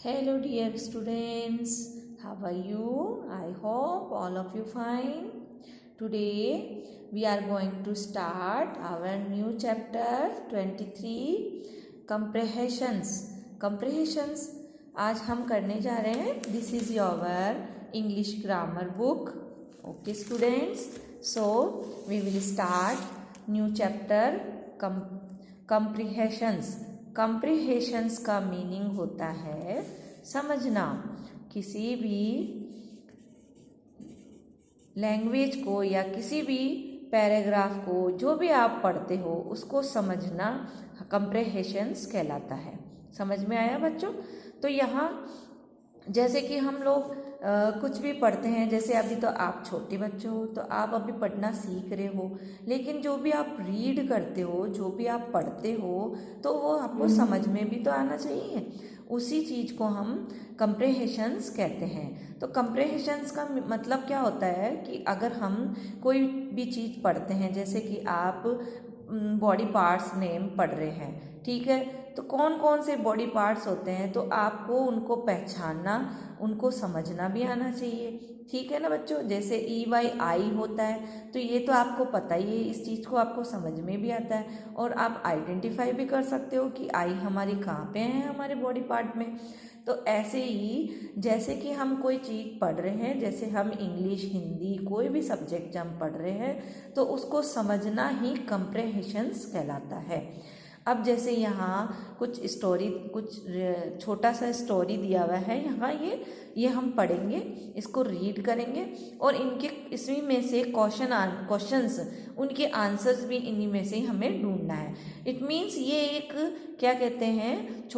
Hello dear students, how are you? I hope all of you fine. Today we are going to start our new chapter 23 comprehensions. Comprehensions आज हम करने जा रहे हैं. This is your English grammar book. Okay students, so we will start new chapter comprehensions. कम्प्रीहेशंस का meaning होता है समझना. किसी भी लैंग्वेज को या किसी भी पैराग्राफ को जो भी आप पढ़ते हो उसको समझना कम्प्रीहेशंस कहलाता है. समझ में आया बच्चों? तो यहाँ जैसे कि हम लोग कुछ भी पढ़ते हैं, जैसे अभी तो आप छोटे बच्चे हो तो आप अभी पढ़ना सीख रहे हो, लेकिन जो भी आप रीड करते हो, जो भी आप पढ़ते हो तो वो आपको समझ में भी तो आना चाहिए. उसी चीज़ को हम कम्प्रीहेशंस कहते हैं. तो कम्प्रीहेशंस का मतलब क्या होता है कि अगर हम कोई भी चीज़ पढ़ते हैं, जैसे कि आप बॉडी पार्ट्स नेम पढ़ रहे हैं, ठीक है, तो कौन कौन से बॉडी पार्ट्स होते हैं तो आपको उनको पहचानना, उनको समझना भी आना चाहिए. ठीक है ना बच्चों? जैसे EY होता है तो ये तो आपको पता ही है, इस चीज़ को आपको समझ में भी आता है और आप आइडेंटिफाई भी कर सकते हो कि आई हमारी कहाँ पे है हमारे बॉडी पार्ट में. तो ऐसे ही जैसे कि हम कोई चीज़ पढ़ रहे हैं, जैसे हम इंग्लिश, हिंदी, कोई भी सब्जेक्ट हम पढ़ रहे हैं तो उसको समझना ही कम्प्रीहेशंस कहलाता है. अब जैसे यहाँ कुछ छोटा सा स्टोरी दिया हुआ है यहाँ, ये हम पढ़ेंगे, इसको रीड करेंगे और इनके इसी में से क्वेश्चंस उनके आंसर्स भी इन्हीं में से हमें ढूंढना है. इट मीन्स ये एक क्या कहते हैं,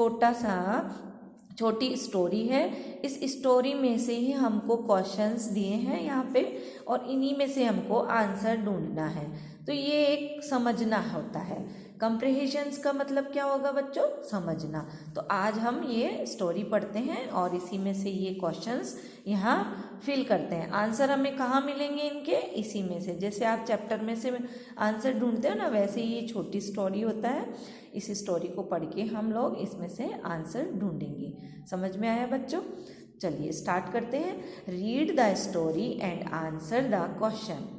छोटी स्टोरी है. इस स्टोरी में से ही हमको क्वेश्चंस दिए हैं यहाँ पे और इन्हीं में से हमको आंसर ढूंढना है. तो ये एक समझना होता है. कम्प्रीहेशंस का मतलब क्या होगा बच्चों? समझना. तो आज हम ये स्टोरी पढ़ते हैं और इसी में से ये क्वेश्चंस यहाँ फिल करते हैं. आंसर हमें कहाँ मिलेंगे इनके? इसी में से. जैसे आप चैप्टर में से आंसर ढूंढते हो ना, वैसे ही ये छोटी स्टोरी होता है. इस स्टोरी को पढ़ के हम लोग इसमें से आंसर ढूंढेंगे. समझ में आया बच्चों? चलिए स्टार्ट करते हैं. Read the story and answer the question.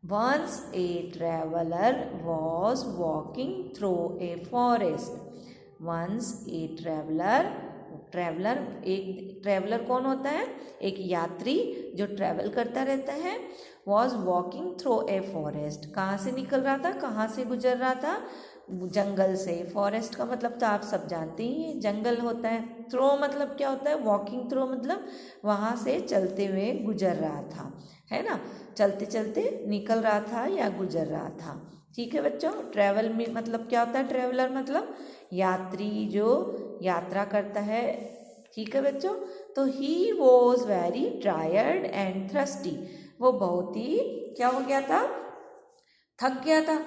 Once a traveler was walking through a forest. Once a एक ट्रैवलर कौन होता है? एक यात्री जो ट्रैवल करता रहता है. was walking through a forest. कहाँ से निकल रहा था, कहाँ से गुजर रहा था? जंगल से. फॉरेस्ट का मतलब तो आप सब जानते ही हैं, जंगल होता है. थ्रो मतलब क्या होता है? वॉकिंग थ्रो मतलब वहाँ से चलते हुए गुजर रहा था, है ना? चलते चलते निकल रहा था या गुजर रहा था. ठीक है बच्चों? ट्रैवल में मतलब क्या होता है? ट्रैवलर मतलब यात्री जो यात्रा करता है. ठीक है बच्चों? तो he was very tired and thirsty. वो बहुत ही क्या हो गया था? थक गया था.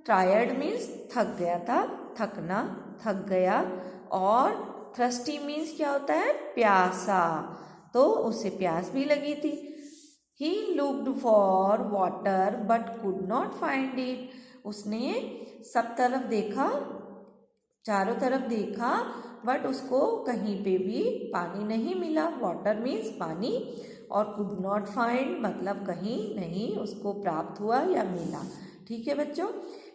टायर्ड मीन्स थक गया था, थकना, थक गया. और थ्रस्टी मीन्स क्या होता है? प्यासा. तो उसे प्यास भी लगी थी. He looked for water but could not find it. उसने सब तरफ देखा, चारों तरफ देखा, बट उसको कहीं पे भी पानी नहीं मिला. वाटर मीन्स पानी. और could not find मतलब कहीं नहीं उसको प्राप्त हुआ या मिला. ठीक है बच्चों?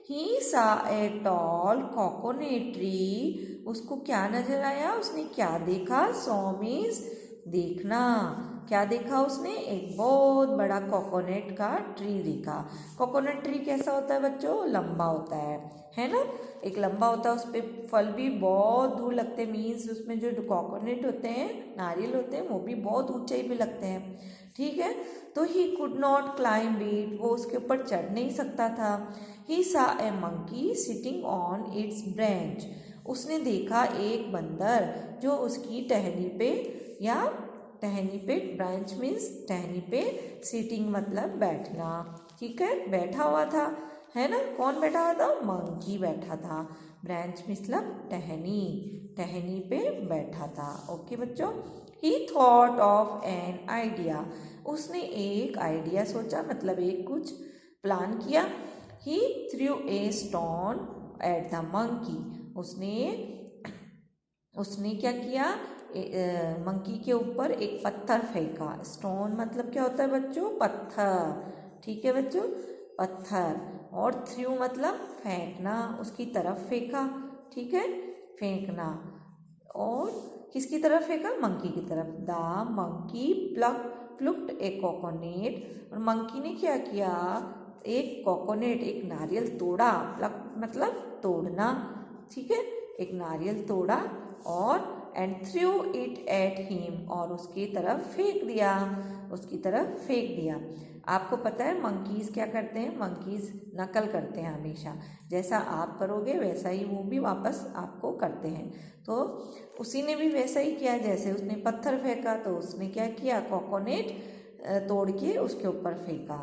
He saw a tall coconut tree. उसको क्या नजर आया? उसने क्या देखा? saw means देखना. क्या देखा उसने? एक बहुत बड़ा कोकोनट का ट्री देखा. कोकोनट ट्री कैसा होता है बच्चों? लंबा होता है ना? एक लंबा होता है, उस पर फल भी बहुत दूर लगते हैं. मीन्स उसमें जो कोकोनट होते हैं, नारियल होते हैं, वो भी बहुत ऊंचाई पे लगते हैं. ठीक है? तो he could not climb it. वो उसके ऊपर चढ़ नहीं सकता था. He saw a monkey sitting on its branch. उसने देखा एक बंदर जो उसकी टहनी पे या टहनी पे, ब्रांच मीन्स टहनी पे, सीटिंग मतलब बैठना. ठीक है? बैठा हुआ था, है ना? कौन बैठा हुआ था? मंकी बैठा था. ब्रांच मतलब टहनी, टहनी पे बैठा था. ओके बच्चों? He thought of an idea. उसने एक आइडिया सोचा, मतलब एक कुछ प्लान किया. He threw a stone at the monkey. उसने क्या किया? मंकी के ऊपर एक पत्थर फेंका। स्टोन मतलब क्या होता है बच्चों? पत्थर। ठीक है बच्चों, पत्थर। और थ्रू मतलब फेंकना, उसकी तरफ फेंका। ठीक है, फेंकना। और किसकी तरफ फेंका? मंकी की तरफ। The monkey plucked a coconut. और मंकी ने क्या किया? एक कोकोनेट, एक नारियल तोड़ा। प्लक मतलब तोड़ना। ठीक है, एक नारियल तोड़ा और and through it at him, और उसकी तरफ फेंक दिया, उसकी तरफ फेंक दिया। आपको पता है मंकीज़ क्या करते हैं? मंकीज़ नकल करते हैं हमेशा। जैसा आप करोगे वैसा ही वो भी वापस आपको करते हैं। तो उसी ने भी वैसा ही किया, जैसे उसने पत्थर फेंका तो उसने क्या किया? कोकोनेट तोड़ के उसके ऊपर फेंका।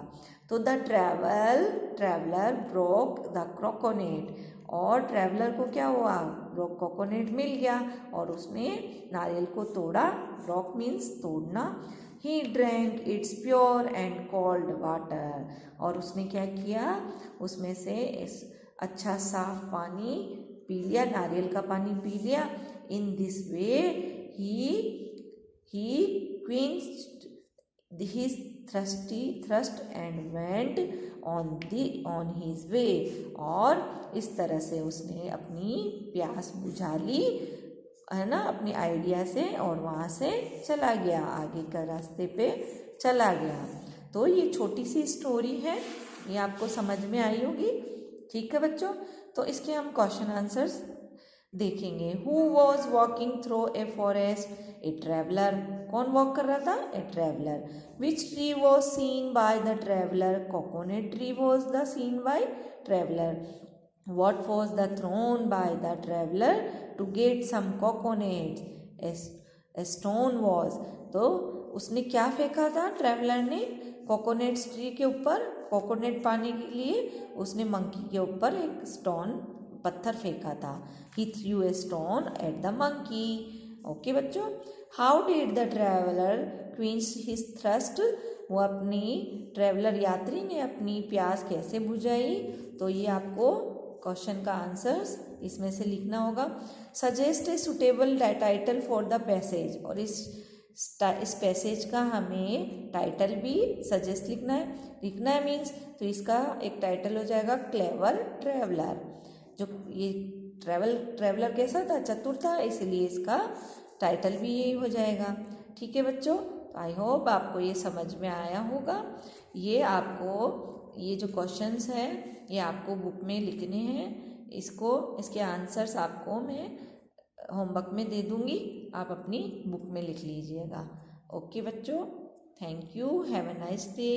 तो the traveller broke the coconut, और ट्रैवलर को क्या हुआ? ब्रोक कोकोनेट मिल गया और उसने नारियल को तोड़ा। ब्रोक मीन्स तोड़ना। He drank it's pure and cold water, और उसने क्या किया? उसमें से इस अच्छा साफ पानी पी लिया, नारियल का पानी पी लिया। In this way he quenched his thirst and went on his way, और इस तरह से उसने अपनी प्यास बुझा ली, है ना, अपनी आइडिया से, और वहाँ से चला गया, आगे का रास्ते पे चला गया। तो ये छोटी सी स्टोरी है, ये आपको समझ में आई होगी। ठीक है बच्चों, तो इसके हम क्वेश्चन आंसर्स देखेंगे। Who was walking through a forest? A traveller. कौन वॉक कर रहा था? A traveller. Which tree was seen by the traveller? Coconut tree was the seen by traveller. What was the thrown by the traveler to get some coconuts? A stone was. तो उसने क्या फेंका था traveller ने? Coconut tree के ऊपर coconut पाने के लिए उसने मंकी के ऊपर एक स्टोन, पत्थर फेंका था। He threw a stone at the monkey. Okay बच्चों, how did the traveller quench his thirst? वो अपनी ट्रैवलर यात्री ने अपनी प्यास कैसे बुझाई? तो ये आपको क्वेश्चन का आंसर्स इसमें से लिखना होगा। Suggest a suitable title for the passage, और इस पैसेज का हमें टाइटल भी सजेस्ट लिखना है मीन्स, तो इसका एक टाइटल हो जाएगा क्लेवर ट्रैवलर। जो ये ट्रैवलर कैसा था? चतुर था, इसलिए इसका टाइटल भी यही हो जाएगा। ठीक है बच्चों, आई होप आपको ये समझ में आया होगा। ये आपको ये जो क्वेश्चंस हैं ये आपको बुक में लिखने हैं। इसके आंसर्स आपको मैं होमवर्क में दे दूँगी, आप अपनी बुक में लिख लीजिएगा। ओके बच्चों, thank you, have a nice day.